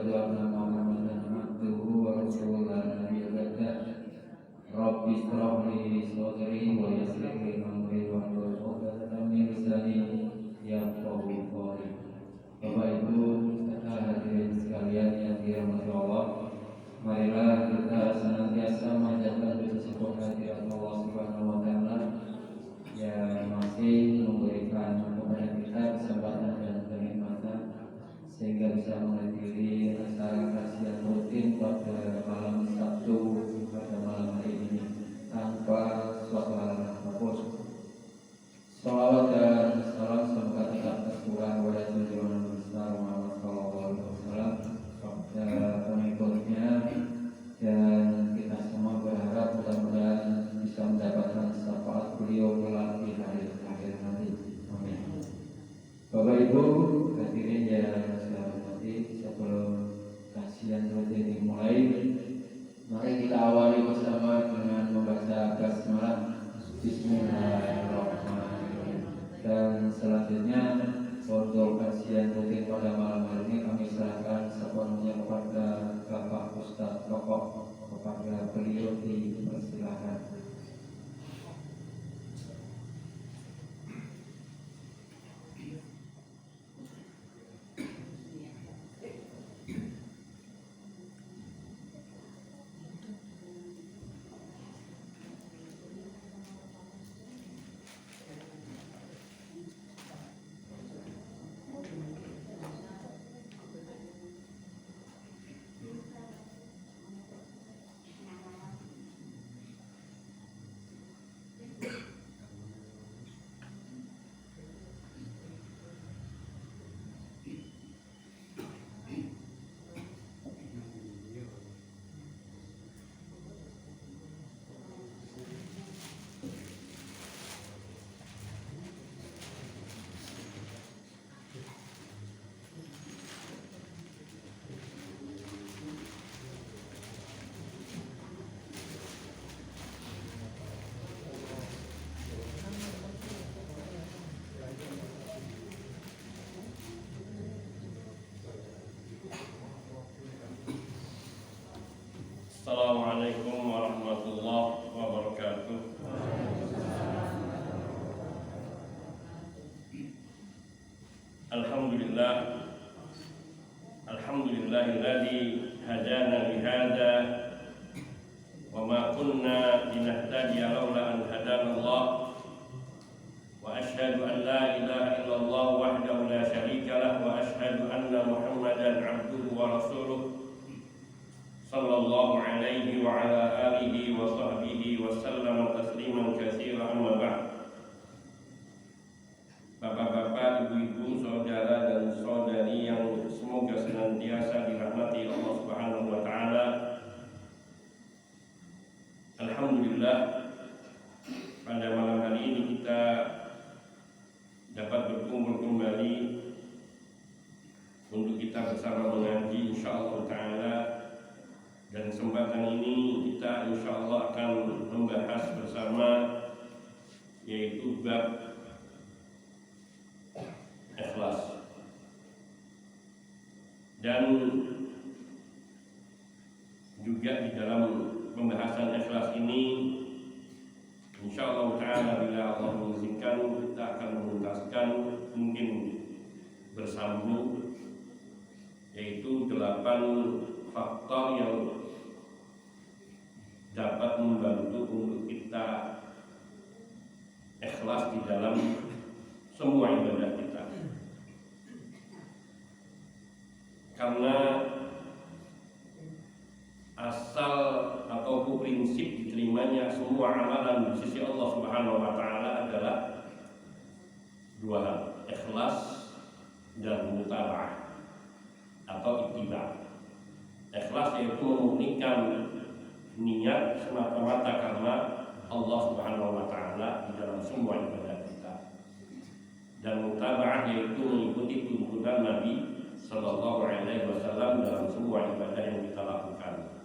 asyhadu anna Muhammadan abduhu wa rasuluhu la nabiyya ba'dah. Rabbi ishrah li sadri wa yassir li amri wahlul 'uqdatam min lisani yafqahu qawli. Bapak Ibu hadirin sekalian yang dirahmati Allah, marilah kita senantiasa memanjatkan puji syukur kehadirat Allah Subhanahu wa taala yang masih memberikan kepada kita kesempatan dan kenikmatan sehingga bisa menghadiri acara kajian rutin pada malam Sabtu pada malam hari ini tanpa suatu halangan apapun. Salawat dan salam semoga tetap tercurah kepada junjungan besar Muhammad sallallahu alaihi wasallam kepada pengikutnya, dan kita semua berharap mudah-mudahan bisa mendapatkan syafaat beliau kelak di hari akhir nanti. Amin. Bapak Ibu hadirin yang saya hormati, sebelum kajian rutin dimulai, mari kita awali bersama dengan membaca basmalah. Bismillahirrahmanirrahim. Dan selanjutnya untuk kajian rutin pada malam hari ini kami serahkan sepenuhnya kepada Bapak Ustadz Pokok, kepada beliau dipersilakan. Assalamualaikum warahmatullahi wabarakatuh. Alhamdulillah, alhamdulillahilladzi hadana lihada wa ma kunna linahtadiya laula an hadanallah, wa asyhadu an la ilaha illallah wahdahu la syarika lah, wa asyhadu anna Muhammadan abduhu wa rasuluh sallallahu alaihi wa ala alihi wa sahbihi wa sallam tasliman katsira, amma ba'd. Bapak-bapak, ibu-ibu, saudara dan saudari yang semoga senantiasa dirahmati Allah Subhanahu wa taala. Alhamdulillah, pada malam hari ini kita dapat berkumpul kembali untuk kita bersama mengaji insyaallah taala. Dan kesempatan ini kita insyaallah akan membahas bersama yaitu bab ikhlas. Dan juga di dalam pembahasan ikhlas ini insyaallah ta'ala bila Allah mengizinkan kita akan menuntaskan mungkin bersambung yaitu 8 faktor yang dapat membantu untuk kita ikhlas di dalam semua ibadah kita. Karena asal atau prinsip diterimanya semua amalan di sisi Allah Subhanahu wa taala adalah dua hal, ikhlas dan mutaba'ah atau ittiba'. Ikhlas yaitu memurnikan niat semata-mata karena Allah Subhanahu wa taala di dalam semua ibadah kita. Dan mutaba'ah yaitu mengikuti tuntunan Nabi sallallahu alaihi wasallam dalam semua ibadah yang kita lakukan.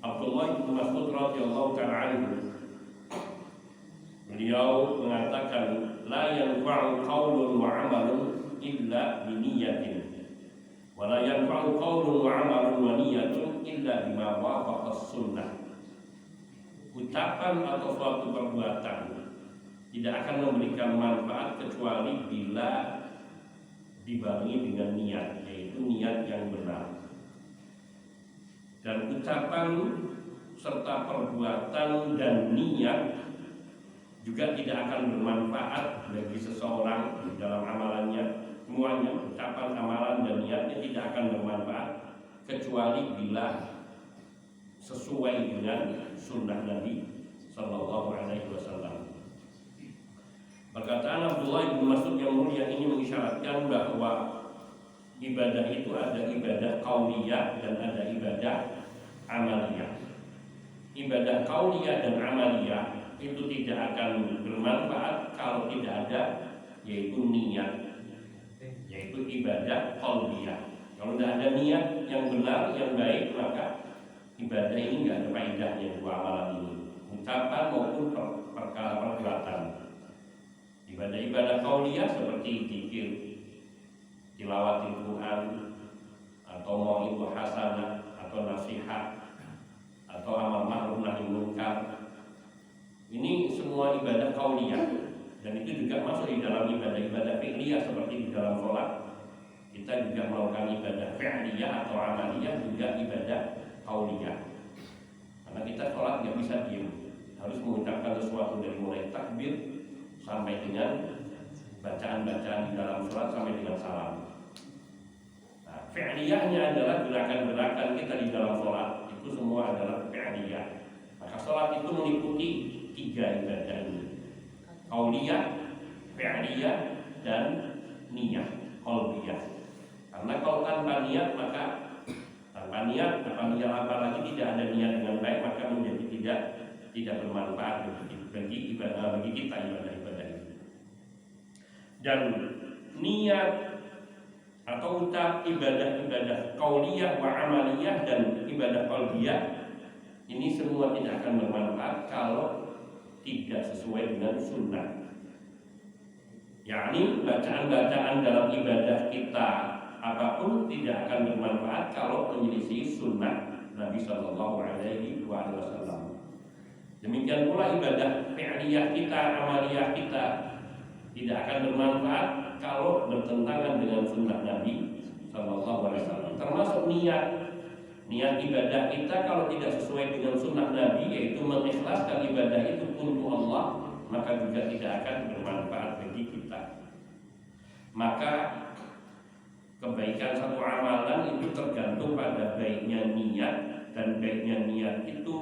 Abdullah bin Mas'ud radhiyallahu ta'ala anhu, beliau mengatakan la yanfa'u qaulun wa 'amalun illa bi niyyatin Wala yanfa'u qaulun wa 'amalun wa niyatun illa bima wafaqa sunnah. Ucapan atau suatu perbuatan tidak akan memberikan manfaat kecuali bila dibarengi dengan niat, yaitu niat yang benar. Dan ucapan serta perbuatan dan niat juga tidak akan bermanfaat bagi seseorang dalam amalannya. Semuanya, ucapan, amalan, dan niatnya tidak akan bermanfaat kecuali bila sesuai dengan sunnah Nabi Sallallahu Alaihi Wasallam. Perkataan Abdullah bin Mas'ud yang mulia ini mengisyaratkan bahwa ibadah itu ada ibadah qauliyah dan ada ibadah amaliyah. Ibadah qauliyah dan amaliyah itu tidak akan bermanfaat kalau tidak ada yaitu niat, yaitu ibadah qauliyah. Kalau tidak ada niat yang benar, yang baik, maka ibadah ini tidak ada faedahnya, dua amalan ini, ucapan maupun perkara perbuatan. Ibadah-ibadah qauliyah seperti zikir, tilawatil Quran, atau mau'izah hasanah, atau nasihat, atau amal ma'ruf nahi munkar. Ini semua ibadah qauliyah, dan itu juga masuk di dalam ibadah-ibadah fi'liyah seperti di dalam sholat. Kita juga melakukan ibadah fi'liyah atau amaliyah, juga ibadah qauliyah. Karena kita sholat nggak bisa diam, harus mengucapkan sesuatu dari mulai takbir sampai dengan bacaan-bacaan di dalam sholat sampai dengan salam. Nah, fi'liyahnya adalah gerakan-gerakan kita di dalam sholat, itu semua adalah fi'liyah. Maka sholat itu meliputi tiga ibadah ini: qauliyah, fi'liyah, dan niyah, qalbiyah. Karena kalau tanpa niat, maka tanpa niat apalagi tidak ada niat dengan baik, maka menjadi tidak bermanfaat bagi kita ibadah-ibadah ini. Dan niat atau ucap ibadah-ibadah qauliyah wa amaliyah dan ibadah qalbiyah ini semua tidak akan bermanfaat kalau tidak sesuai dengan sunnah. Yakni bacaan-bacaan dalam ibadah kita apapun tidak akan bermanfaat kalau menyelisih sunnah Nabi Sallallahu Alaihi Wasallam. Demikian pula ibadah fi'liyah kita, amaliyah kita tidak akan bermanfaat kalau bertentangan dengan sunnah Nabi Sallallahu Alaihi Wasallam. Termasuk niat ibadah kita kalau tidak sesuai dengan sunnah Nabi, yaitu mengikhlaskan ibadah itu untuk Allah, maka juga tidak akan bermanfaat bagi kita. Maka kebaikan satu amalan itu tergantung pada baiknya niat, dan baiknya niat itu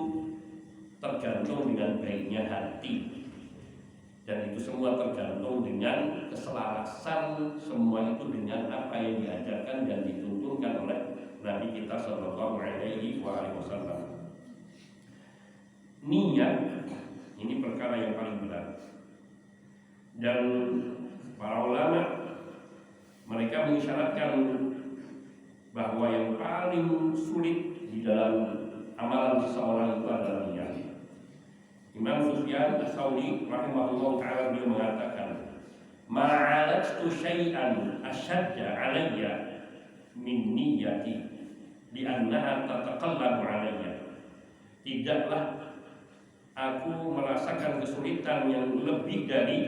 tergantung dengan baiknya hati, dan itu semua tergantung dengan keselarasan semua itu dengan apa yang diajarkan dan dituntunkan oleh Nabi kita Sallallahu Alaihi Wasallam. Niat ini perkara yang paling berat, dan para ulama mereka mengisyaratkan bahwa yang paling sulit di dalam amalan seseorang itu adalah niat. Imam Sufyan Ats-Tsauri rahimahullah ta'ala beliau mengatakan, ma'alajtu syai'an asyadda alayya min niyati li'annaha tataqallabu alayya. Tidaklah aku merasakan kesulitan yang lebih dari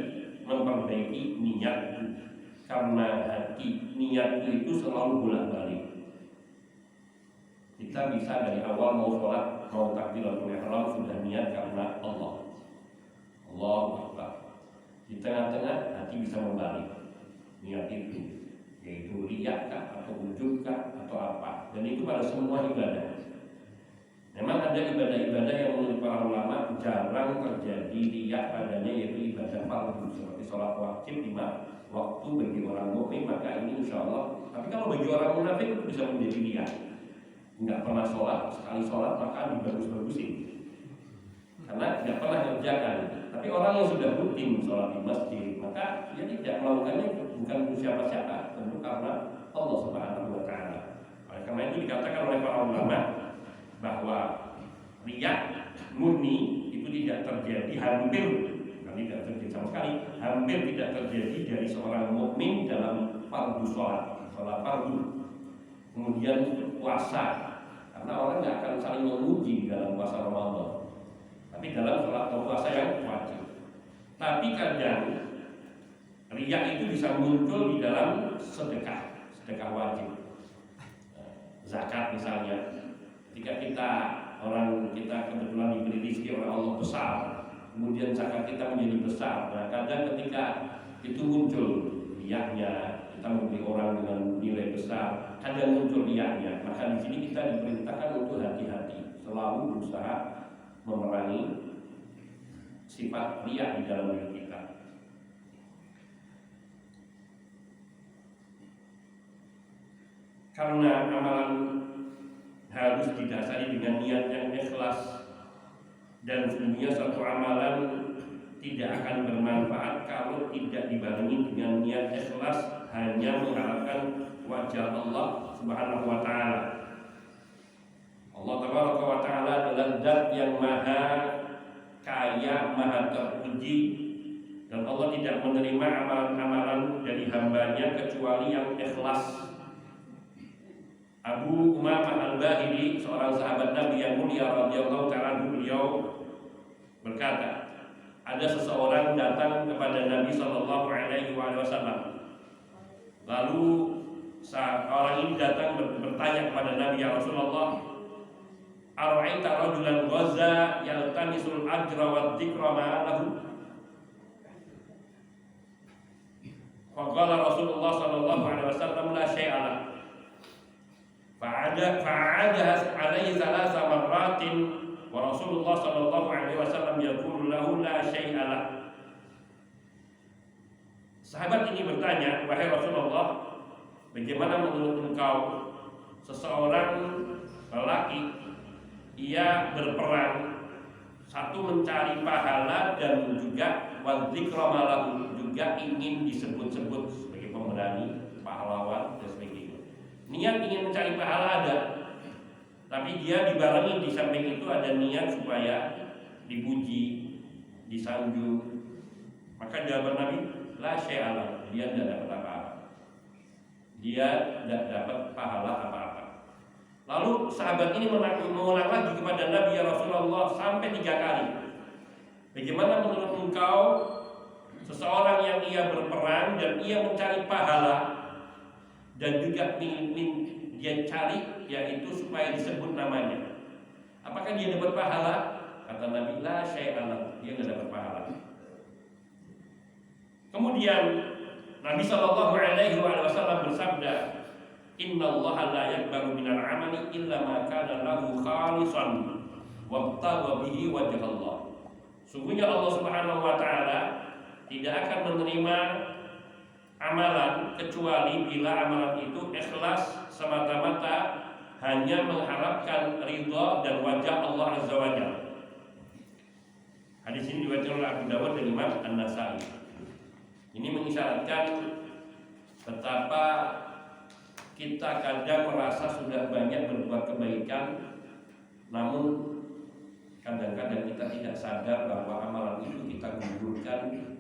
memperbaiki niatku, karena hati niatku itu selalu bolak-balik. Kita bisa dari awal mau sholat, mau takbiratul ihram sudah niat karena Allah, Allahu Akbar. Di tengah-tengah hati bisa membalik niat itu, yaitu riya kah atau ujub kah atau apa. Dan itu pada semua ibadah. Memang ada ibadah-ibadah yang menurut para ulama jarang terjadi riya padanya, yaitu ibadah fardu seperti sholat wajib 5 waktu bagi orang mukmin, maka ini insya Allah. Tapi kalau bagi orang munafik itu bisa menjadi riya. Nggak pernah sholat, sekali sholat maka dibagus-bagusin karena nggak pernah kerjakan. Tapi orang yang sudah rutin sholat di masjid, maka dia tidak melakukannya bukan untuk siapa-siapa, tentu karena Allah Subhanahu Wa Taala. Oleh karena itu dikatakan oleh para ulama bahwa riya murni itu tidak terjadi, hampir tidak terjadi sama sekali, hampir tidak terjadi dari seorang mukmin dalam fardu sholat fardu. kemudian puasa, karena orang nggak akan saling memuji dalam puasa Ramadan, tapi dalam sholat puasa yang wajib. Tapi kadang riya itu bisa muncul di dalam sedekah wajib, zakat misalnya. Ketika orang kita kebetulan diberi rezeki oleh Allah besar, kemudian zakat kita menjadi besar. Nah, kadang ketika itu muncul riyanya, kita memberi orang dengan nilai besar, kadang muncul riyanya. Maka di sini kita diperintahkan untuk hati-hati, selalu berusaha memerangi sifat riya di dalam diri kita. Karena amalan harus didasari dengan niat yang ikhlas, dan sesungguhnya suatu amalan tidak akan bermanfaat kalau tidak dibarengi dengan niat ikhlas hanya mengharapkan wajah Allah Subhanahu wa taala. Allah Tabaraka wa taala adalah zat yang maha kaya, maha terpuji, dan Allah tidak menerima amalan-amalan dari hambanya kecuali yang ikhlas. Abu Umamah Al-Bahili, seorang sahabat Nabi yang mulia radhiyallahu ta'ala, beliau berkata, ada seseorang datang kepada Nabi sallallahu alaihi wasallam. Lalu orang ini datang bertanya kepada Nabi, ya Rasulullah, ara'aita rajulan ghaza yaltamisul ajra wa dzikra ma'alahu? Faqala Rasulullah sallallahu alaihi wasallam, la syai'a lah. Fa'adaha alaihi thalatha marratin wa Rasulullah sallallahu alaihi wasallam yaqulu lahu la syai'a lah. Sahabat ini bertanya, wahai Rasulullah, bagaimana menurut engkau seseorang lelaki ia berperang, satu mencari pahala dan juga wadzikra malahu, juga ingin disebut-sebut sebagai pemberani, pahlawan dan sebagainya. Niat ingin mencari pahala ada, tapi dia dibarengi di samping itu ada niat supaya dipuji, disanjung. Maka jawaban Nabi, la syai'alah, dia tidak dapat apa-apa. Dia tidak dapat pahala apa-apa. Lalu sahabat ini mengulang lagi kepada Nabi, ya Rasulullah, sampai 3 kali. Bagaimana menurut engkau seseorang yang ia berperang dan ia mencari pahala, dan juga dia cari yaitu supaya disebut namanya, apakah dia dapat pahala? Kata Nabi, la syai'alah, dia tidak dapat pahala. Kemudian Nabi sallallahu alaihi wasallam bersabda, innallaha la yaqbalu minal amali illa ma kana lahu khalisan wabtagha bihi wajh Allah. Sungguhnya Allah Subhanahu wa taala tidak akan menerima amalan kecuali bila amalan itu ikhlas semata-mata hanya mengharapkan ridha dan wajah Allah Azza wa Jalla. Hadis ini diriwayatkan oleh Abu Dawud dan Imam An-Nasai. Ini mengisyaratkan betapa kita kadang merasa sudah banyak berbuat kebaikan, namun kadang-kadang kita tidak sadar bahwa amalan itu kita gugurkan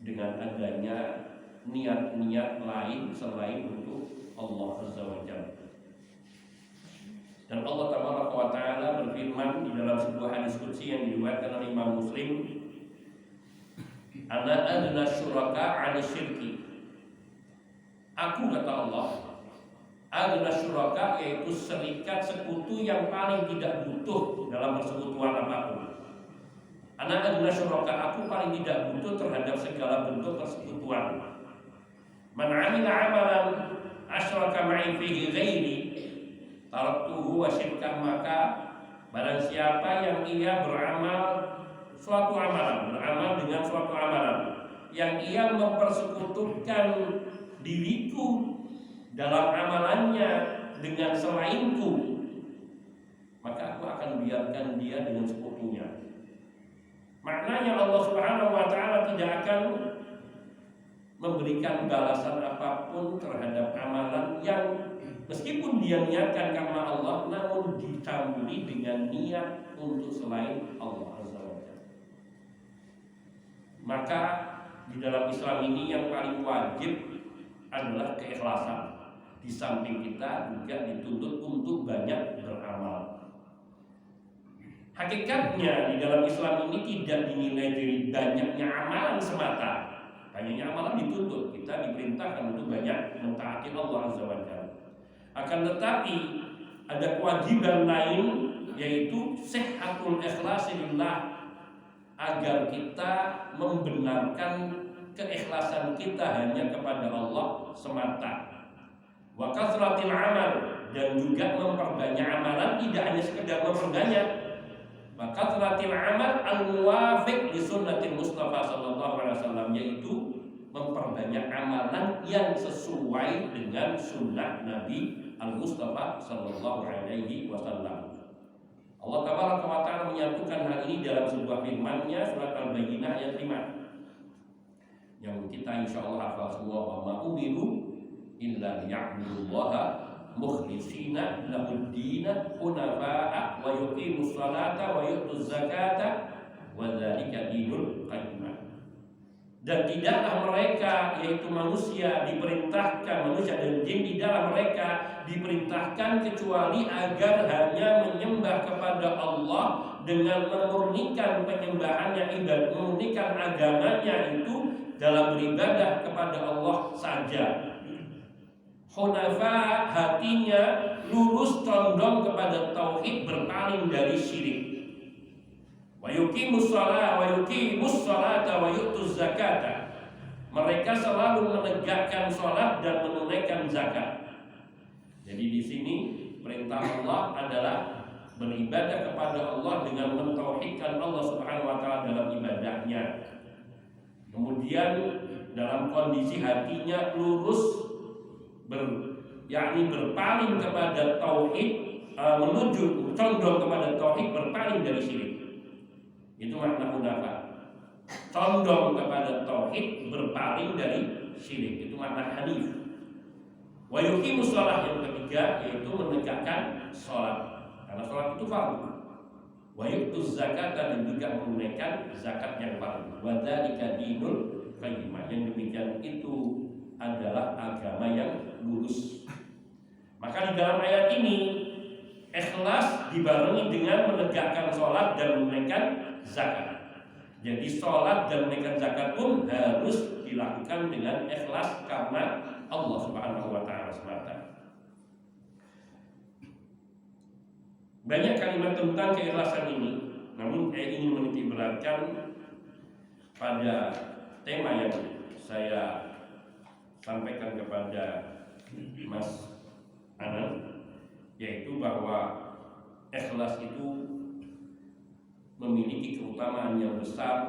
dengan adanya niat-niat lain selain untuk Allah Azza wa Jalla. Dan Allah Tabaraka wa Ta'ala berfirman di dalam sebuah hadis qudsi yang diriwayatkan oleh Imam Muslim, ana adna syuraka 'ani syirki. Aku, kata Allah, adna syuraka, yaitu serikat sekutu yang paling tidak butuh dalam persekutuan apapun. Ana adna syuraka, aku paling tidak butuh terhadap segala bentuk persekutuan. Man 'amila 'amalan asyraka ma'i fihi ghairi taraktuhu wa syirkah, maka barang siapa yang ia beramal suatu amalan, beramal dengan suatu amalan yang ia mempersekutukan diriku dalam amalannya dengan selainku, maka aku akan biarkan dia dengan sekutunya. Maknanya Allah Subhanahu wa Ta'ala tidak akan memberikan balasan apapun terhadap amalan yang meskipun dia niatkan karena Allah, namun dicampuri dengan niat untuk selain Allah Azza wa Jalla. Maka di dalam Islam ini yang paling wajib adalah keikhlasan. Di samping kita juga dituntut untuk banyak beramal. Hakikatnya di dalam Islam ini tidak dinilai dari banyaknya amalan semata. Banyaknya amalan dituntut, kita diperintahkan untuk banyak mentaati Allah Azza wa Jalla. Akan tetapi ada kewajiban lain, yaitu sihhatul ikhlas lillah, agar kita membenarkan keikhlasan kita hanya kepada Allah semata. Wa kasratil amal, dan juga memperbanyak amalan, tidak hanya sekedar memperbanyak. Wa kasratil amal al-muwafiq li sunnatil Mustafa sallallahu alaihi wasallam, yaitu memperbanyak amalan yang sesuai dengan sunnah Nabi al-Mustafa sallallahu alaihi wasallam. Allah Ta'ala menyatukan hal ini dalam sebuah firman-Nya, surat Al-Bayyinah ayat 5, yang kita insya Allah hafal semua. Wa ma umiru illa liya'budullaha mukhlishina lahud-dina hunafa'a wa yuqimus salata wa yu'tuz zakata wa dzalika dinul qayyimah. Dan tidaklah mereka, yaitu manusia, diperintahkan, manusia dan jin, tidaklah mereka diperintahkan kecuali agar hanya menyembah kepada Allah dengan memurnikan penyembahannya, ibadah, memurnikan agamanya itu dalam beribadah kepada Allah saja. Hunafa, hatinya lurus condong kepada tauhid, berpaling dari syirik. Wa yuqimus salata wa yu'tuz zakata. Mereka selalu menegakkan salat dan menunaikan zakat. Jadi di sini perintah Allah adalah beribadah kepada Allah dengan mentauhidkan Allah Subhanahu wa taala dalam ibadahnya. Kemudian dalam kondisi hatinya lurus, berpaling kepada tauhid, menuju condong kepada tauhid, berpaling dari syirik. Itu makna hunafa. Condong kepada tauhid, berpaling dari syirik. Itu makna hanif. Wa yuqimus shalah, yang ketiga yaitu menegakkan salat. Karena salat itu fardu. Wa yu'tuz zakat, dan juga menunaikan zakat yang fardu. Wa dzalika dinul qayyimah. Yang demikian itu adalah agama yang lurus. Maka di dalam ayat ini ikhlas dibarengi dengan menegakkan salat dan menunaikan zakat. Jadi sholat dan menunaikan zakat pun harus dilakukan dengan ikhlas karena Allah Subhanahu wa taala semata. Banyak kalimat tentang keikhlasan ini, namun saya ingin menitik beratkan pada tema yang saya sampaikan kepada Mas Anan, yaitu bahwa ikhlas itu memiliki keutamaan yang besar,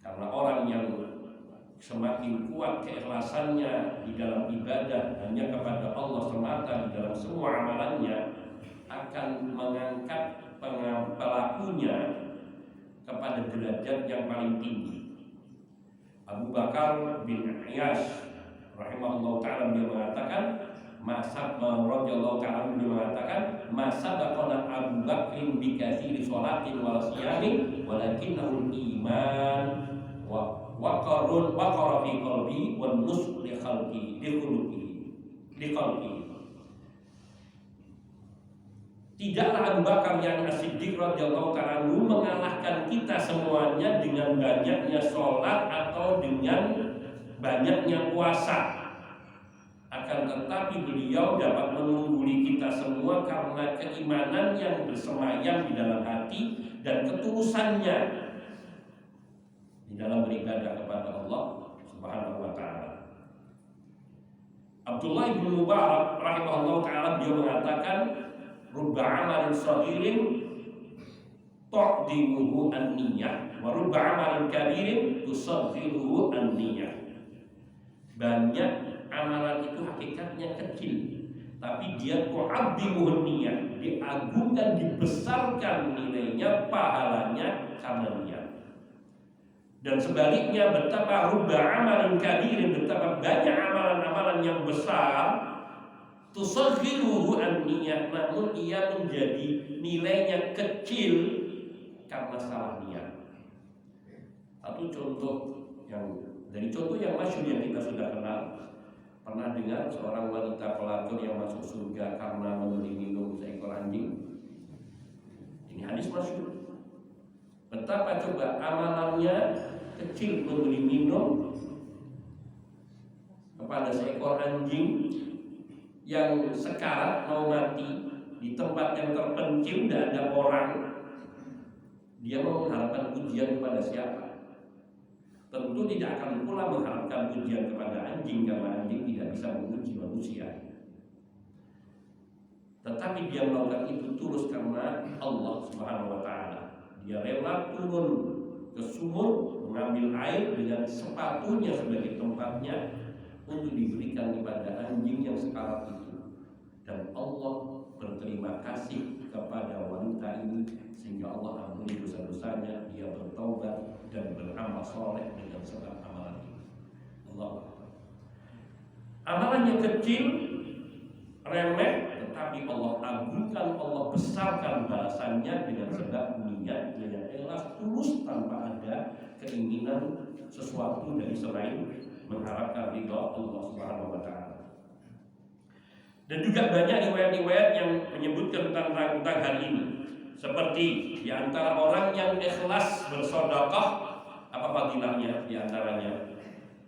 karena orang yang semakin kuat keikhlasannya di dalam ibadah hanya kepada Allah semata di dalam semua amalannya, akan mengangkat pelakunya kepada derajat yang paling tinggi. Abu Bakar bin Iyash rahimahullah ta'ala, dia mengatakan, radhiyallahu ta'ala, dia mengatakan, masa baqana Abu Bakrin bi katsiri sholatin wa siyamin walakinnahu iman wa waqara fi qalbi wan nus li khalqi li qalbi. Tidaklah Abu Bakar yang As-Siddiq radhiyallahu ta'ala mengalahkan kita semuanya dengan banyaknya sholat atau dengan banyaknya puasa. Akan tetapi beliau dapat mengungguli kita semua karena keimanan yang bersemayam di dalam hati dan ketulusannya di dalam beribadah kepada Allah Subhanahu wa taala. Abdullah bin Mubarak rahimahullah taala, dia mengatakan, rubba amalin saghirin tu'dimuhu an-niyah wa rubba amalin kabirin tusaghiruhu an-niyah. Banyak amalan itu hakikatnya kecil, tapi dia tu'dimuhu an-niyah, diagungkan, dibesarkan nilainya, pahalanya karena niat. Dan sebaliknya, betapa rubba amalin kabirin, betapa banyak amalan-amalan yang besar, tusaghiruhu an-niyah, namun ia menjadi nilainya kecil karena salah niat. Satu contoh yang dari contoh yang masyhur yang kita sudah kenal, Pernah dengar seorang wanita pelacur yang masuk surga karena memberi minum seekor anjing? Ini hadis masyhur. Betapa coba amalannya kecil, memberi minum kepada seekor anjing yang sekarat mau mati di tempat yang terpencil, tidak ada orang. Dia mau mengharapkan pujian kepada siapa? Tentu tidak akan pula mengharapkan pujian kepada anjing, karena anjing tidak bisa memuji manusia. Tetapi dia melakukan itu tulus karena Allah Subhanahu wa Ta'ala. Dia rela turun ke sumur, mengambil air dengan sepatunya sebagai tempatnya untuk diberikan kepada anjing yang sekarat itu. Dan Allah berterima kasih kepada wanita ini sehingga Allah ampuni dosa-dosanya, dia bertaubat dan beramal soleh dengan sebab amalan ini. Allah. Amalannya kecil, remeh, tetapi Allah agungkan, Allah besarkan balasannya dengan sebab niat dengan ikhlas tulus tanpa ada keinginan sesuatu dari selain mengharapkan ridha Allah Subhanahu wa Ta'ala. Dan juga banyak riwayat-riwayat yang menyebutkan tentang hal ini. Seperti di antara orang yang ikhlas bersedekah, apa fadilahnya? Di antaranya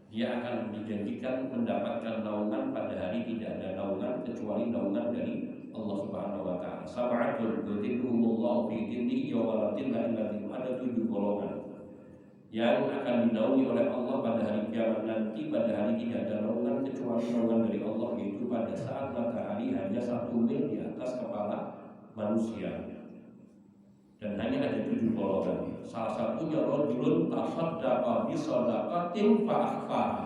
dia akan dijanjikan mendapatkan naungan pada hari tidak ada naungan kecuali naungan dari Allah Subhanahu wa Ta'ala. Sab'atul yudhilluhumullahu fi dhillihi yawma la dhilla illa dhilluh. Ada 7 golongan yang akan dinaungi oleh Allah pada hari kiamat nanti, pada hari tidak ada naungan kecuali naungan dari Allah, yaitu pada saat matahari hanya 1 mil di atas kepala manusia. Dan hanya ada 7 golongan. Salah satunya rajulun tasaddaqa bi shadaqatin fa akhfaha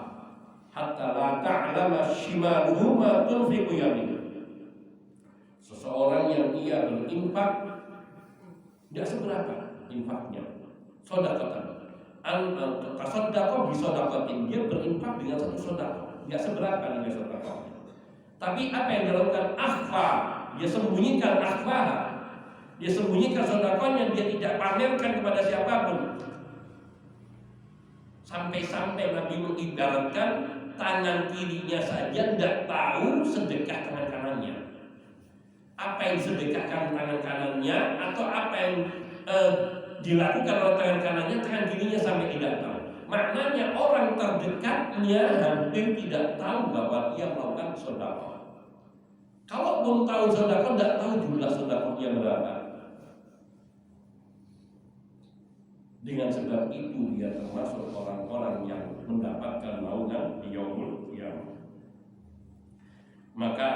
hatta la ta'lama shimaluhu ma tunfiqu yaminuhu. Seseorang yang ia berinfak tidak seberapa infaknya, sedekah. Tasaddaqa bi shadaqatin, dia berinfak dengan satu sedekah, tidak seberapa nilai sedekahnya. Tapi apa yang dilakukan? Akhfa, dia sembunyikan akhfaha. Dia sembunyikan sedekahnya, dia tidak pamerkan kepada siapapun. Sampai-sampai Nabi mengibaratkan tangan kirinya saja tidak tahu sedekah tangan kanannya. Apa yang sedekahkan tangan kanannya atau apa yang dilakukan oleh tangan kanannya, tangan kirinya sampai tidak tahu. Maknanya orang terdekatnya hampir tidak tahu bahwa dia melakukan sedekah. Kalau belum tahu sedekah, tidak tahu jumlah sedekahnya berapa. Dengan sebab itu dia termasuk orang-orang yang mendapatkan naungan di yaumul qiyamah. Maka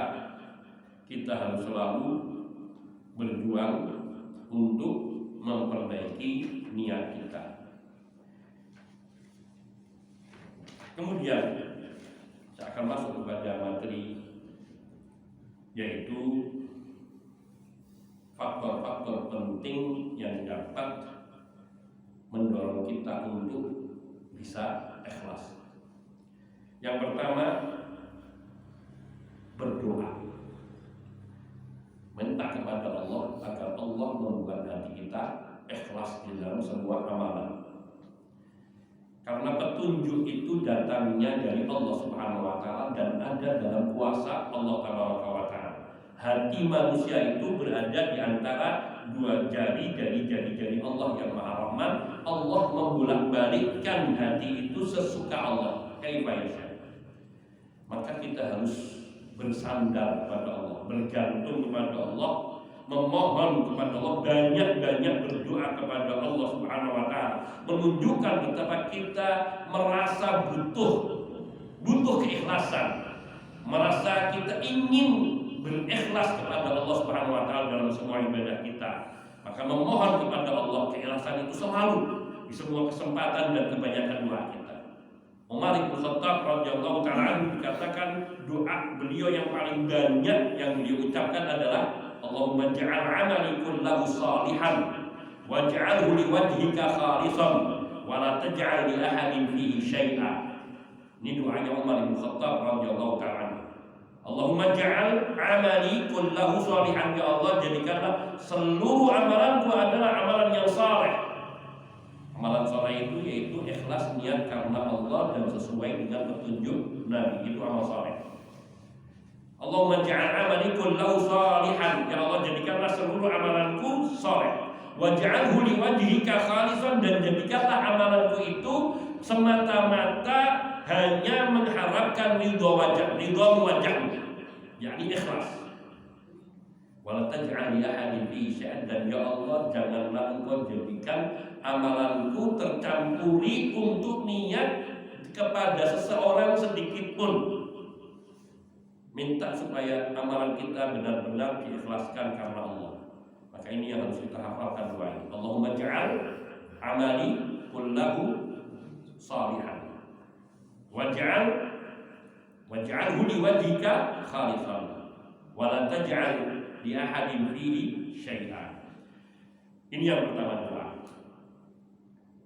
kita harus selalu berjuang untuk memperbaiki niat kita. Kemudian saya akan masuk kepada materi, yaitu faktor-faktor penting yang dapat mendorong kita untuk bisa ikhlas. Yang pertama, berdoa, minta kepada Allah agar Allah membuat hati kita ikhlas di dalam sebuah amalan. Karena petunjuk itu datangnya dari Allah Subhanahu wa Ta'ala dan ada dalam kuasa Allah Taala. Hati manusia itu berada di antara 2 jari dari jari-jari Allah yang Maha Rahman. Allah membolak-balikkan hati itu sesuka Allah, kaifa yasha. Maka kita harus bersandar kepada Allah, bergantung kepada Allah, memohon kepada Allah, banyak-banyak berdoa kepada Allah Subhanahu wa Ta'ala, menunjukkan betapa kita merasa butuh keikhlasan, merasa kita ingin berikhlas kepada Allah Subhanahu wa Ta'ala dalam semua ibadah kita. Maka memohon kepada Allah, keikhlasan itu selalu di semua kesempatan dan kebanyakan doa kita. Umar bin Khattab radhiyallahu ta'ala dikatakan doa beliau yang paling banyak yang beliau ucapkan adalah Allahumma ja'al 'amali kullahu shalihan waj'alhu liwajhika khalisan wa la taj'al li ahadin fihi syai'a. Ini doanya Umar bin Khattab radhiyallahu ta'ala. Allahumma ja'al 'amali kullahu shalihan, ya Allah jadikanlah seluruh amalanku adalah amalan yang saleh. Amalan saleh itu yaitu ikhlas niat karena Allah dan sesuai dengan petunjuk Nabi, itu amal saleh. Allahumma ja'al amali kullahu shalihan, ya Allah jadikanlah seluruh amalanku saleh. Waj'alhu liwajhika khalisan, dan jadikanlah amalanku itu semata-mata hanya mengharapkan ridha wajahmu, yakni ikhlas. Wala taj'al li ahadin fi syai'an, dan ya Allah janganlah engkau jadikan amalanku tercampuri untuk niat kepada seseorang sedikit pun. Minta supaya amalan kita benar-benar diikhlaskan karena Allah. Maka ini yang harus kita hafalkan doa ini. Allahumma ja'al amali kullahu salihan waj'alhu liwajhika khalisan wa la taj'al li ahadin fihi syai'an. Ini yang pertama, doa.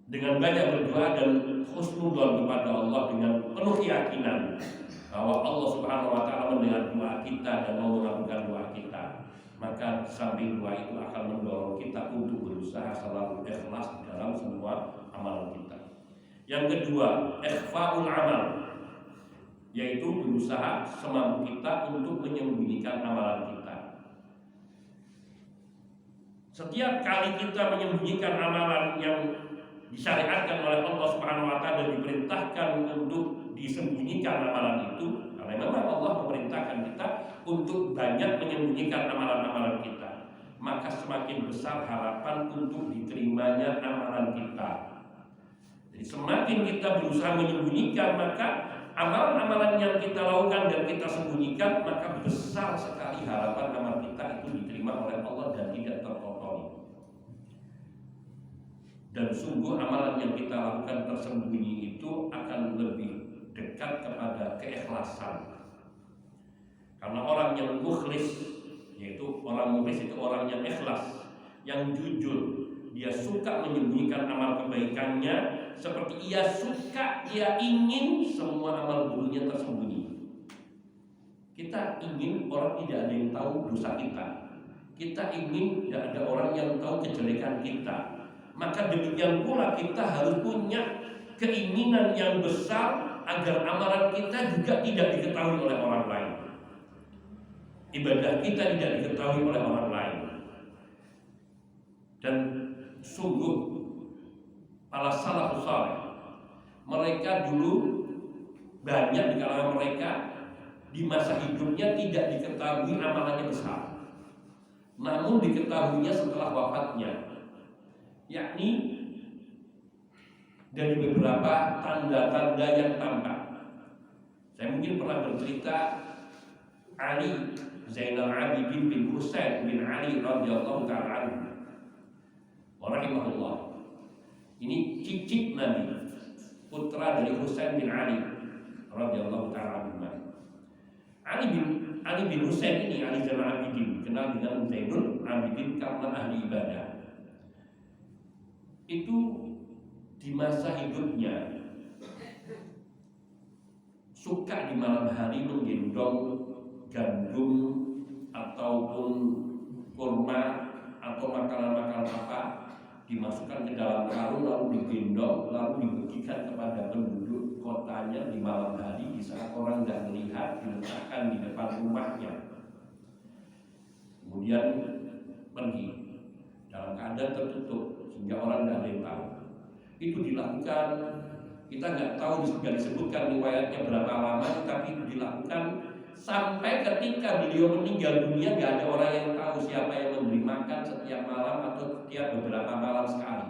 Dengan banyak berdoa dan husnudzon kepada Allah dengan penuh keyakinan bahwa Allah Subhanahu wa taala mendengar doa kita dan mau mengabulkan doa kita, maka samping doa itu akan mendorong kita untuk berusaha selalu ikhlas dalam semua amalan kita. Yang kedua, ikhfaul amal, yaitu berusaha semampu kita untuk menyembunyikan amalan kita. Setiap kali kita menyembunyikan amalan yang disyariatkan oleh Allah Subhanahu wa taala dan diperintahkan untuk disembunyikan amalan itu, karena memang Allah memerintahkan kita untuk banyak menyembunyikan amalan-amalan kita, maka semakin besar harapan untuk diterimanya amalan kita. Jadi semakin kita berusaha menyembunyikan, maka amalan-amalan yang kita lakukan dan kita sembunyikan, maka besar sekali harapan amal kita itu diterima oleh Allah dan tidak terkotori. Dan sungguh amalan yang kita lakukan tersembunyi itu akan lebih dekat kepada keikhlasan. Karena orang yang mukhlis, yaitu orang mukhlis itu orang yang ikhlas, yang jujur, dia suka menyembunyikan amal kebaikannya, seperti ia ingin semua amal buruknya tersembunyi. Kita ingin orang tidak ada yang tahu dosa kita. Kita ingin tidak ada orang yang tahu kejelekan kita. Maka demikian pula kita harus punya keinginan yang besar agar amalan kita juga tidak diketahui oleh orang lain. Ibadah kita tidak diketahui oleh orang lain. Dan sungguh para salafus saleh, mereka dulu banyak di kalangan mereka di masa hidupnya tidak diketahui amalannya besar, namun diketahuinya setelah wafatnya, yakni dari beberapa tanda-tanda yang tampak. Saya mungkin pernah bercerita Ali Zainal Abidin bin Husain bin Ali radhiyallahu ta'ala anhu rahimahullah. Ini cicit Nabi, putra dari Husain bin Ali radhiyallahu ta'ala anhu. Ali bin Husain ini, Ali Zainal Abidin, kenal dengan Zainul Abidin karena ahli ibadah. Itu di masa hidupnya suka di malam hari menggendong gandum ataupun kurma atau makanan-makanan apa, dimasukkan ke dalam karung lalu digendong lalu dibagikan kepada penduduk kotanya di malam hari di saat orang tidak melihat, diletakkan di depan rumahnya, kemudian pergi dalam keadaan tertutup sehingga orang tidak ada yang tahu. Itu dilakukan, kita nggak tahu, juga disebutkan riwayatnya berapa lama, tapi itu dilakukan sampai ketika beliau meninggal dunia. Nggak ada orang yang tahu siapa yang memberi makan setiap malam atau setiap beberapa malam sekali.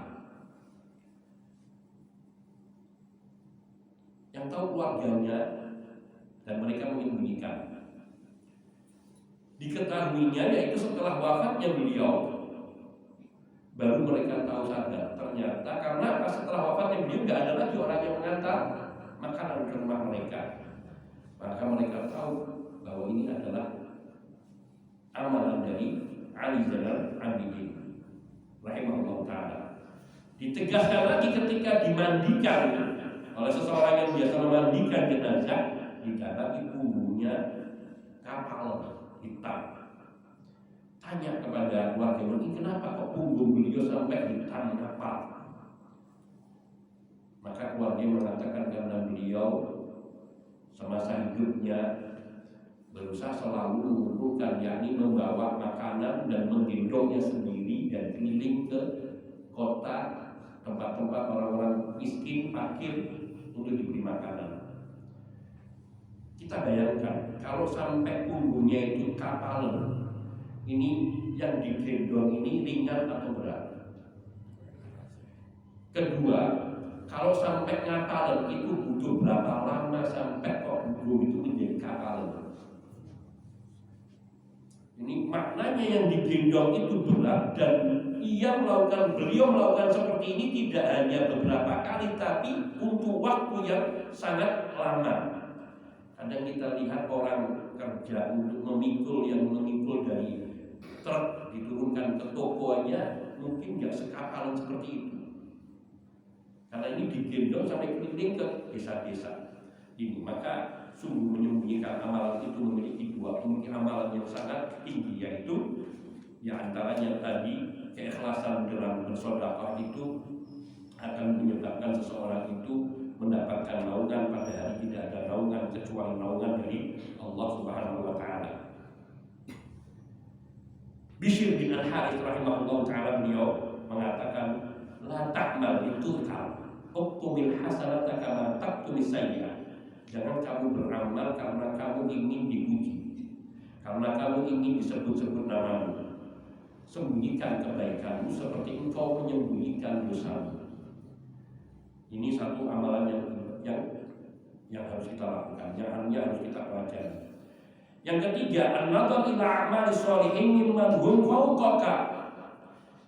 Yang tahu keluarganya, dan mereka menyembunyikan. Diketahuinya yaitu setelah wafatnya beliau, baru mereka tahu sadar. Ternyata karena setelah wafatnya beliau nggak ada lagi orang yang mengantar makanan ke rumah mereka, maka mereka tahu bahwa ini adalah amalan dari Ali Zainal Abidin rahimahullah ta'ala. Ditegaskan lagi ketika dimandikan oleh seseorang yang biasa memandikan jenazah, didapati punggungnya kapal hitam. Tanya kepada keluarga ini, kenapa kok punggung beliau sampai hitam kapal? Maka keluarga mengatakan karena beliau semasa hidupnya berusaha selalu mengumpulkan, yakni membawa makanan dan menggendongnya sendiri dan keliling ke kota, tempat-tempat orang-orang miskin, fakir untuk diberi makanan. Kita bayangkan kalau sampai punggungnya itu kapalan, ini yang digendong ini ringan atau berat. Kedua, kalau sampai kapalan itu butuh berapa lama sampai kok punggung itu menjadi kapalan. Ini maknanya yang digendong itu berat, dan beliau melakukan seperti ini tidak hanya beberapa kali, tapi untuk waktu yang sangat lama. Kadang kita lihat orang kerja untuk memikul dari truk diturunkan ke tokonya, mungkin nggak sekapalan seperti itu. Karena ini digendong sampai keliling ke desa-desa ini, maka sungguh menyembunyikan amalan itu memiliki amalan yang sangat tinggi, yaitu antaranya tadi keikhlasan dalam bersedekah itu akan menyebabkan seseorang itu mendapatkan naungan pada hari tidak ada naungan kecuali naungan dari Allah Subhanahu wa taala. Bishr bin Al-Harits rahimahullah taala beliau mengatakan, la ta'mal liturkal uktumil hasanata kama taktumis sayyi'ah. Jangan kamu beramal karena kamu ingin dipuji, karena kamu ingin disebut-sebut namamu. Sembunyikan kebaikanmu seperti engkau menyembunyikan dosamu. Ini satu amalan yang harus kita lakukan, yang harus kita pelajari. Yang ketiga, an-nadhar ila a'mali sholihin mimman hum fawqaka.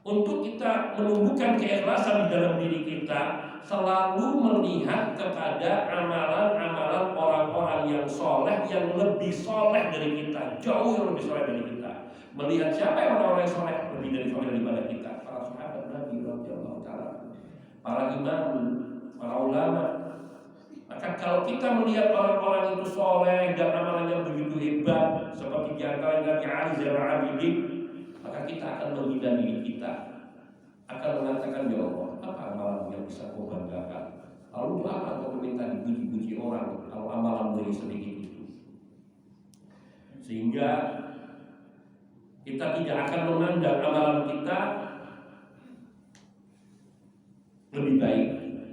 Untuk kita menumbuhkan keikhlasan di dalam diri kita, selalu melihat kepada amalan-amalan orang-orang yang soleh, yang lebih soleh dari kita, jauh yang lebih soleh dari kita. Melihat siapa yang orang-orang yang soleh lebih dari soleh daripada kita, para sahabat Nabi radhiyallahu taala, para imam, para ulama. Maka kalau kita melihat orang-orang itu soleh dan amalannya begitu hebat, seperti diantaranya Ali Zainal Abidin, maka kita akan menghina diri kita, akan mengatakan, ya Allah, apa amalan yang bisa kau banggakan? Lalu apa kau meminta dipuji-puji orang kalau amalan dari sedikit itu? Sehingga kita tidak akan memandang amalan kita lebih baik.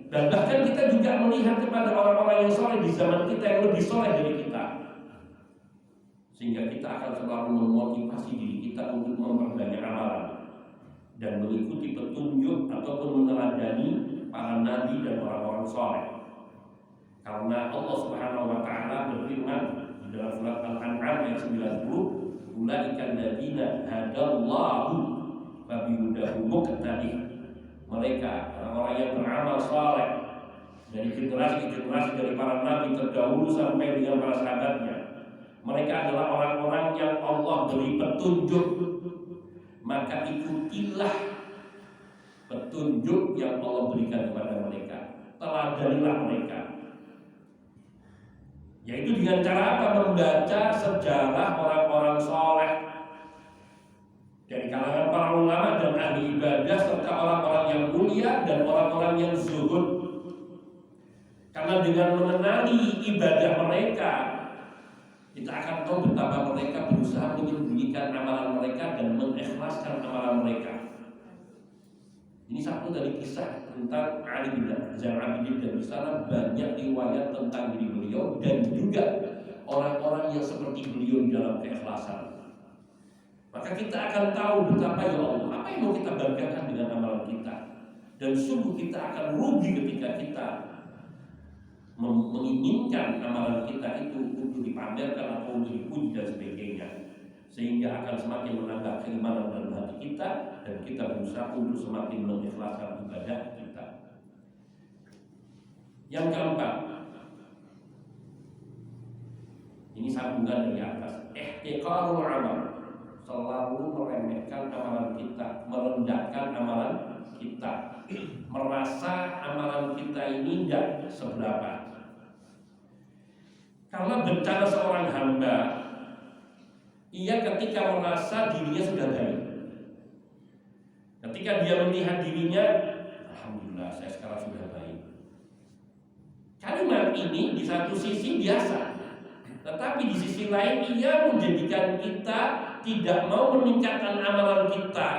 Dan bahkan kita juga melihat kepada orang-orang yang soleh di zaman kita yang lebih soleh dari kita, sehingga kita akan selalu memotivasi diri kita untuk memperbanyak amalan dan mengikuti petunjuk ataupun meneladani para nabi dan orang-orang soleh. Karena Allah Subhanahu wa taala berfirman di dalam surat Al-An'am ayat 90, ulaika alladziina hadallahu fa bihudahu muqtadih. Mereka orang-orang yang beramal saleh dari generasi ke generasi, dari para nabi terdahulu sampai dengan para sahabatnya. Mereka adalah orang-orang yang Allah beri petunjuk, maka ikutilah petunjuk yang Allah berikan kepada mereka, teladanilah mereka. Yaitu dengan cara apa? Membaca sejarah orang-orang saleh dari kalangan para ulama dan ahli ibadah, serta orang-orang yang mulia dan orang-orang yang zuhud. Karena dengan mengenali ibadah mereka, kita akan tahu betapa mereka berusaha menyembunyikan amalan mereka dan mengikhlaskan amalan mereka. Ini satu dari kisah tentang Ali bin Zainal Abidin, dan di sana banyak riwayat tentang diri beliau dan juga orang-orang yang seperti beliau di dalam keikhlasan. Maka kita akan tahu betapa, ya Allah, apa yang mau kita banggakan dengan amalan kita. Dan sungguh kita akan rugi ketika kita menginginkan amalan kita itu untuk dipamerkan atau untuk dipuji dan sebagainya, sehingga akan semakin menambah keimanan dalam hati kita, dan kita berusaha untuk semakin mengikhlaskan ibadah kita. Yang keempat, ini sambungan dari atas, ihtiqarul amal, selalu meremehkan amalan kita, merendahkan amalan kita, merasa amalan kita ini tidak seberapa. Karena bencana seorang hamba, ia ketika merasa dirinya sudah baik, ketika dia melihat dirinya, alhamdulillah saya sekarang sudah baik. Kalimat ini di satu sisi biasa, Tetapi di sisi lain ia menjadikan kita tidak mau meningkatkan amalan kita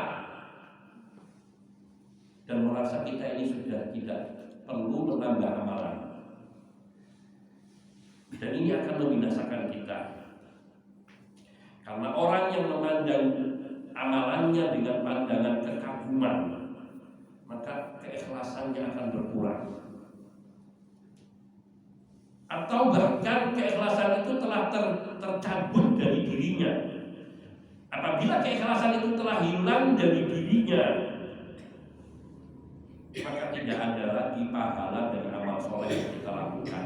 dan merasa kita ini sudah tidak perlu menambah amalan. Dan ini akan membinasakan kita. Karena orang yang memandang amalannya dengan pandangan kekaguman, maka keikhlasannya akan berkurang. Atau bahkan keikhlasan itu telah tercabut dari dirinya. Apabila keikhlasan itu telah hilang dari dirinya, maka tidak ada lagi pahala dari amal soleh yang kita lakukan.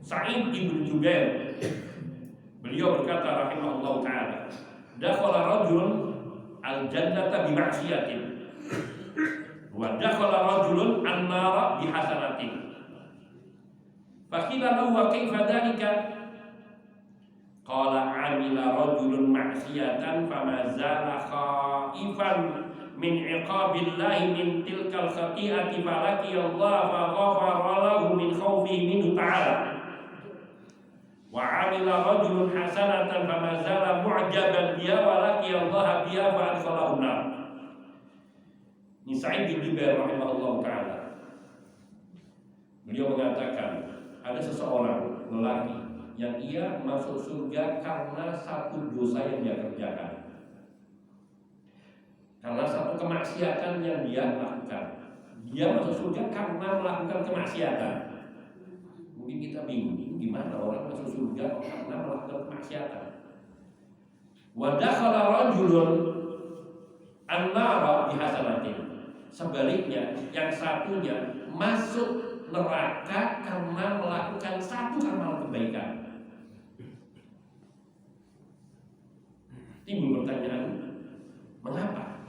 Sa'id ibn Jubair, beliau berkata rahimahullah ta'ala, dakhala rajulun al-jannata bima'siyatin wa dakhala rajulun an-nara bihasanatin. Faqila lahu wa kaifa dhalika? Qala amila rajulun ma'siyatan fama zala khaifan min iqabillahi min tilkal khati'ati falaqiya Allah fa ghafara lahu min khawfihi minhu ta'ala. Wa amila rajulun hasanatan fama zala mu'jaban biha wa laqiya Allah biha fa adkhalahu an-nar. Ini Sa'id bin Jubair rahimahullah ta'ala. Beliau mengatakan ada seseorang lelaki yang ia masuk surga karena satu dosa yang dia kerjakan, karena satu kemaksiatan yang dia lakukan. Dia masuk surga karena melakukan kemaksiatan. Mungkin kita bingung, gimana orang masuk surga karena melakukan kemaksiatan. Wa dakhala rajulun an-nara bihasanatin. Sebaliknya, yang satunya masuk neraka karena melakukan satu amal kebaikan. Timbul pertanyaan, mengapa?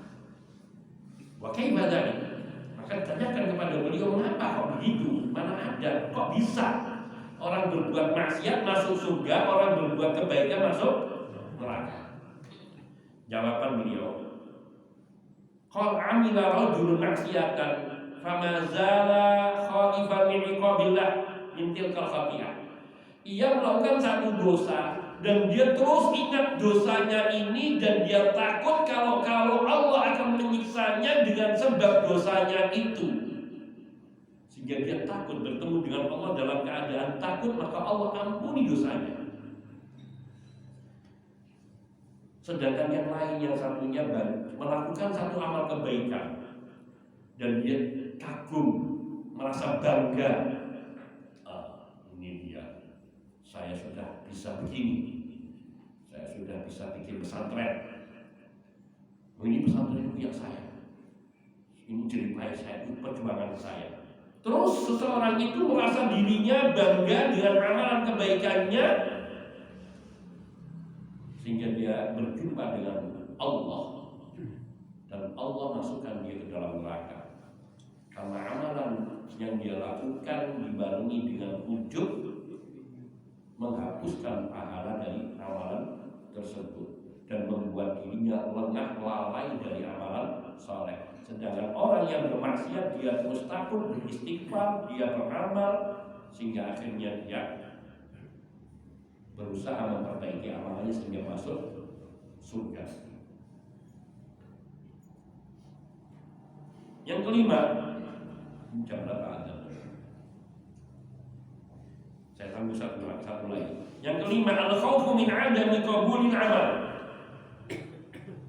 Wa kaifa dzalik? Maka ditanyakan kepada beliau, mengapa kok begitu? Mana ada? Kok bisa orang berbuat maksiat masuk surga, orang berbuat kebaikan masuk neraka? Jawaban beliau, qal amila rajulun maksiatan fama zala khaifan min iqabillah min tilkal khati'ah. Ia melakukan satu dosa dan dia terus ingat dosanya ini dan dia takut kalau Allah akan menyiksanya dengan sebab dosanya itu. Sehingga dia takut bertemu dengan Allah dalam keadaan takut, maka Allah ampuni dosanya. Sedangkan yang lain, yang satunya melakukan satu amal kebaikan dan dia kagum, merasa bangga. Ini dia, saya sudah bisa begini, saya sudah bisa bikin pesantren. Ini pesantren itu yang saya, ini jeripaya saya, itu perjuangan saya. Terus seseorang itu merasa dirinya bangga dengan amalan kebaikannya, sehingga dia berjumpa dengan Allah dan Allah masukkan dia ke dalam neraka. Karena amalan yang dia lakukan dibarengi dengan ujub, menghapuskan pahala dari amalan tersebut dan membuat dirinya lengah lalai dari amalan saleh. Sedangkan orang yang bermaksiat, dia terus takut, beristighfar, dia beramal, sehingga akhirnya dia berusaha memperbaiki amalannya sehingga masuk surga. Yang kelima, jam berapa ada? Saya tangguh satu lagi. Yang kelima, al-khawfu min adami qabulil amal.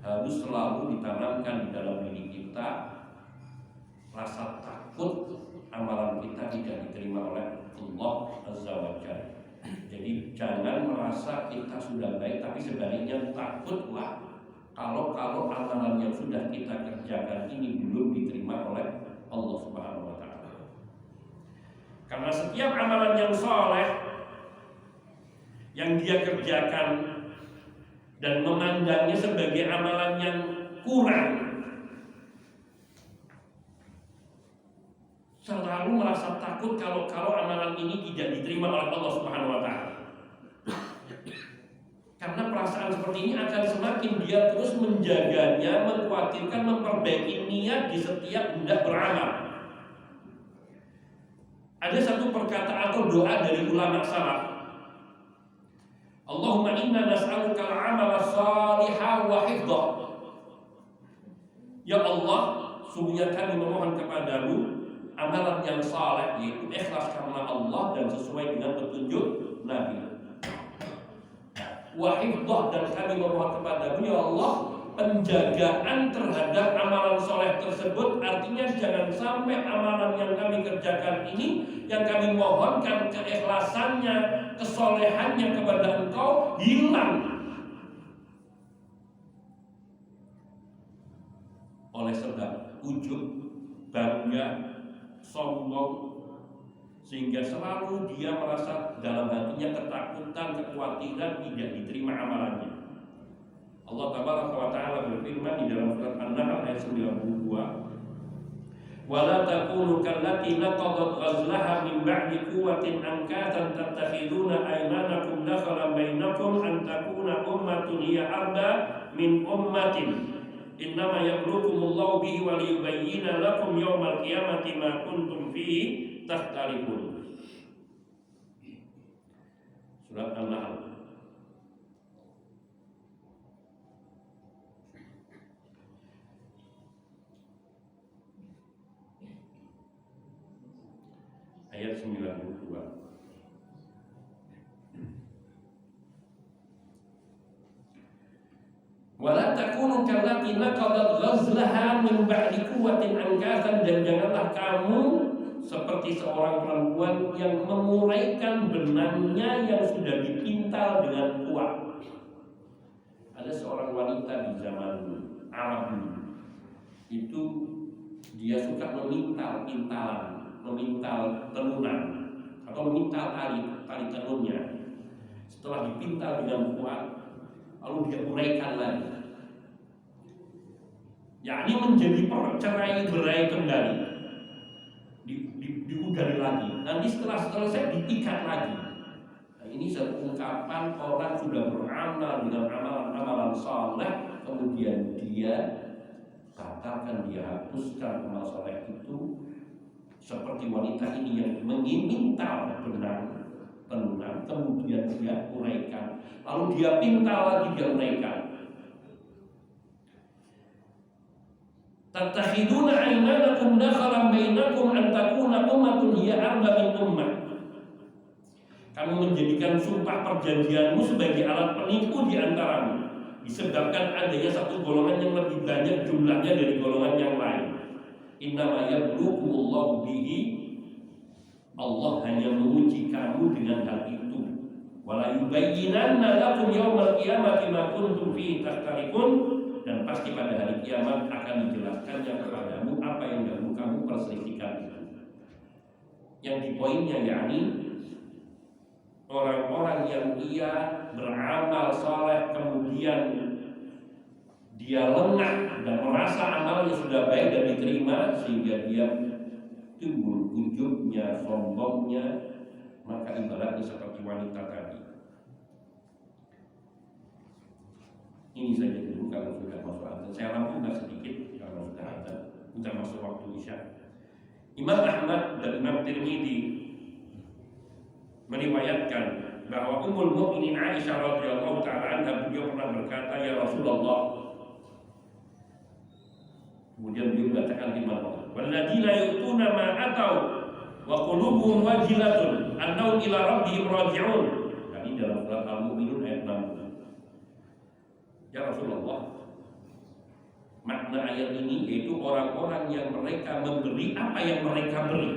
Harus selalu ditanamkan di dalam diri kita rasa takut amalan kita tidak diterima oleh Allah Azza wa Jalla. Jadi jangan merasa kita sudah baik, tapi sebaliknya takutlah kalau amalan yang sudah kita kerjakan ini belum diterima oleh Allah Subhanahu wa Ta'ala. Karena setiap amalan yang saleh yang dia kerjakan dan memandangnya sebagai amalan yang kurang, selalu merasa takut kalau amalan ini tidak diterima oleh Allah Subhanahu wa Ta'ala. Karena perasaan seperti ini akan semakin dia terus menjaganya, mengkhawatirkan, memperbaiki niat di setiap hendak beramal. Ada satu perkataan atau doa dari ulama salaf Allahumma inna nas'aluka al-amala salihah wa hifdzah. Ya Allah, sungguhnya kami memohon kepadamu amalan yang saleh, yaitu ikhlas karena Allah dan sesuai dengan petunjuk Nabi. Wa hifdzah, dan kami memohon kepadamu ya Allah penjagaan terhadap amalan soleh tersebut. Artinya jangan sampai amalan yang kami kerjakan ini, yang kami mohonkan keikhlasannya, kesolehannya kepada Engkau, hilang oleh sebab ujub, bangga, sombong, sehingga selalu dia merasa dalam hatinya ketakutan, kekhawatiran tidak diterima amalannya. Allah Tabaraka wa Ta'ala berfirman di dalam surat An-Nahl ayat 92, "Wala takunu kallati naqadat ghazlaha min ba'di quwwatin ankatan tattakhiduna aymanakum dakhalan bainakum an takuna ummatun hiya arda min ummatin innama yablukumullahu bihi wa liyubayyana lakum yawmal qiyamati ma kuntum fihi takhtalifun." Surat An-Nahl ayat 92. Wala takunu kallati naqadat ghazlaha min ba'di quwwatin ankatan, dan janganlah kamu seperti seorang perempuan yang menguraikan benangnya yang sudah dipintal dengan kuat. Ada seorang wanita di zaman Arab itu, dia suka memintal pintalan, memintal tenunan atau memintal tali tenunnya. Setelah dipintal dengan kuat, lalu dia uraikan lagi, yakni menjadi cerai-berai kembali, diudari lagi. Nanti setelah selesai diikat lagi. Nah, ini ungkapan orang sudah beramal dengan amalan-amalan saleh, kemudian dia batalkan, dia hapuskan amal saleh itu. Seperti wanita ini yang mengintal benang tenunan, kemudian dia uraikan, lalu dia pintal lagi, dia uraikan. Tattakhiduna aymanakum dakhalan bainakum an takuna ummatun hiya arba min ummah. Kamu menjadikan sumpah perjanjianmu sebagai alat penipu di antaramu, disebabkan adanya satu golongan yang lebih banyak jumlahnya dari golongan yang lain. Innama yablukumullahu bihi, Allah hanya menguji kamu dengan hal itu. Wala yubayyinanna lakum yawmal qiyamati ma kuntum fihi takhtalifun, dan pasti pada hari kiamat akan dijelaskannya kepadamu apa yang dahulu kamu perselisihkan itu. Yang di poinnya yakni orang-orang yang ia beramal saleh kemudian dia lengah dan merasa amalnya sudah baik dan diterima, sehingga dia timbul ujubnya, sombongnya, maka ibaratnya seperti wanita tadi. Ini saja dulu kalau sudah masuk azan. Saya rampungkan sedikit kalau sudah azan, sudah masuk waktu isya. Imam Ahmad dan Imam Tirmidzi meriwayatkan bahwa Ummul Mukminin Aisyah radhiyallahu taala anha, beliau pernah berkata, "Ya Rasulullah," kemudian beliau mengatakan firman Allah, "Walladzina yu'tuna ma atau wa qulubuhum wajilatun annahum ila rabbihim raji'un." Ini dalam surat Al-Mu'minun ayat 60. Ya Rasulullah, makna ayat ini yaitu orang-orang yang mereka memberi apa yang mereka beri.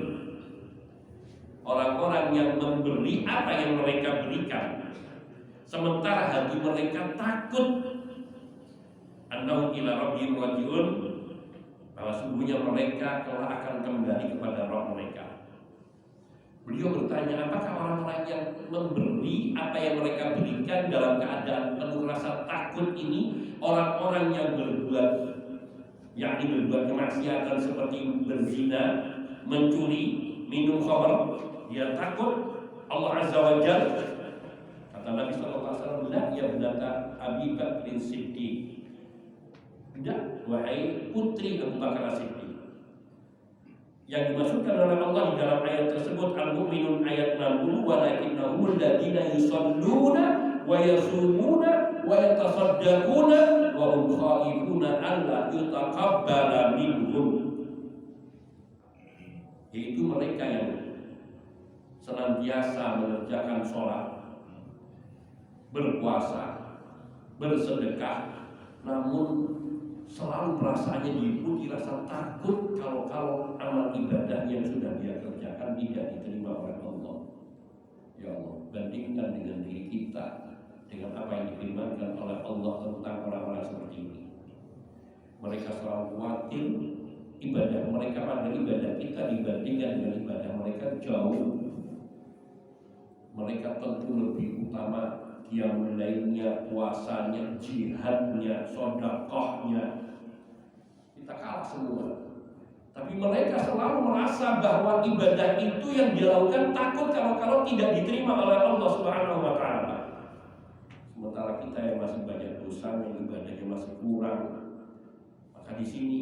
Orang-orang yang memberi apa yang mereka berikan, sementara hati mereka takut, annahum ila rabbihim raji'un, bahwa sungguhnya mereka telah akan kembali kepada Rabb mereka. Beliau bertanya, apakah orang-orang yang memberi apa yang mereka berikan dalam keadaan penuh rasa takut ini orang-orang yang berbuat, yakni berbuat kemaksiatan seperti berzina, mencuri, minum khamr, dia takut Allah Azza wa Jalla. Kata Nabi sallallahu alaihi wasallam, "La ya ibnata Abi Bakr Siddiq." Tidak, wahai putri Abu Bakar As-Siddiq. Yang dimaksudkan oleh Allah di dalam ayat tersebut Al-Mu'minun ayat 60, "Walakinnahumul ladzina yusalluna wa wa yasumuna wa yatasaddaquna wa hum khaifuna alla yutaqabbala minhum. Yaitu mereka yang senantiasa mengerjakan sholat, berpuasa, bersedekah, namun selalu perasaannya diikuti rasa takut kalau amal ibadah yang sudah dia kerjakan tidak diterima oleh Allah. Ya Allah, bandingkan dengan diri kita, dengan apa yang difirmankan oleh Allah tentang orang-orang seperti ini. Mereka selalu khawatir ibadah mereka pada ibadah kita dibandingkan dengan ibadah mereka jauh. Mereka tentu lebih utama qiyamul lailnya, puasanya, jihadnya, sedekahnya. Kita kalah semua. Tapi mereka selalu merasa bahwa ibadah itu yang dilakukan takut kalau tidak diterima oleh Allah Subhanahu wa taala. Sementara kita yang masih banyak dosa, yang ibadahnya masih kurang, maka di sini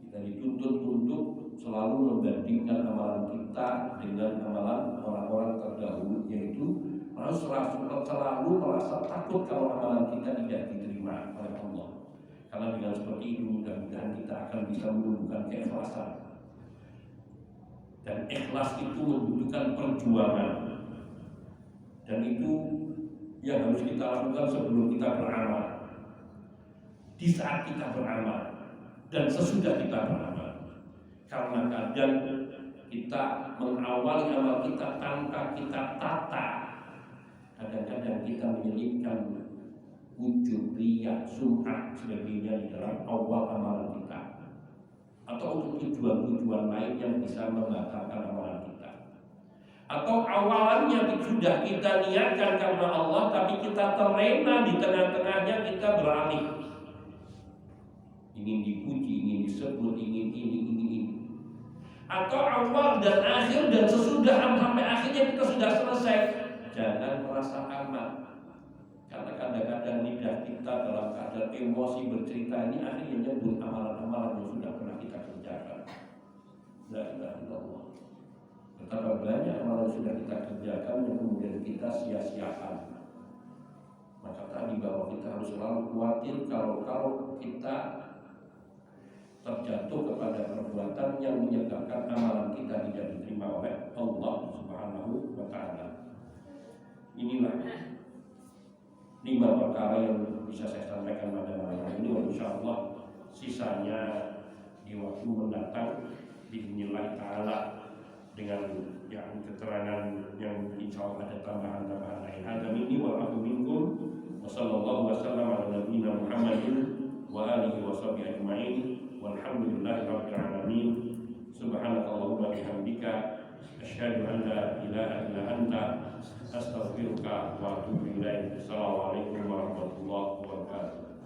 kita dituntut untuk selalu membandingkan amalan kita dengan amalan orang-orang terdahulu, yaitu harus selalu merasa takut kalau amalan kita tidak diterima oleh Allah. Karena dengan seperti itu mudah-mudahan kita akan bisa menumbuhkan keikhlasan. Dan ikhlas itu membutuhkan perjuangan. Dan itu yang harus kita lakukan sebelum kita beramal, di saat kita beramal, dan sesudah kita beramal. Karena kadang kita mengawali amal kita tanpa kita tata. Kadang-kadang kita menyelipkan ujub, riya, sum'ah sebagainya di dalam awal amalan kita, atau untuk tujuan-tujuan lain yang bisa membatalkan amalan kita, atau awalnya sudah kita niatkan karena Allah tapi kita terlena di tengah-tengahnya, kita beralih ingin dipuji, ingin disebut, ingin ini, atau awal dan akhir dan sesudah sampai akhirnya kita sudah selesai. Jangan merasa aman, karena kadang-kadang lidah kita dalam keadaan emosi bercerita ini akhirnya nyebut amalan-amalan yang sudah pernah kita kerjakan. La ilaha illallah. Betapa banyak amalan yang sudah kita kerjakan yang kemudian kita sia-siakan. Maka tadi bahwa kita harus selalu khawatir kalau kita terjatuh kepada perbuatan yang menyebabkan amalan kita tidak diterima oleh Allah Subhanahu wa taala. Inilah 5 perkara yang bisa saya sampaikan pada malam ini. Insyaallah sisanya di waktu mendatang biiznillah taala dengan yang keterangan yang insyaallah ada tambahan-tambahan lain. Hadza minni wa aku minkum wa sallallahu wasallam ala nabiyyina Muhammadin wa alihi wa sahbihi ajmain. Walhamdulillahirabbil alamin. Subhanakallahumma bihamdika asyhadu an la ilaha illa anta astaghfiruka wa atubu ilaik. Assalamualaikum warahmatullahi wabarakatuh.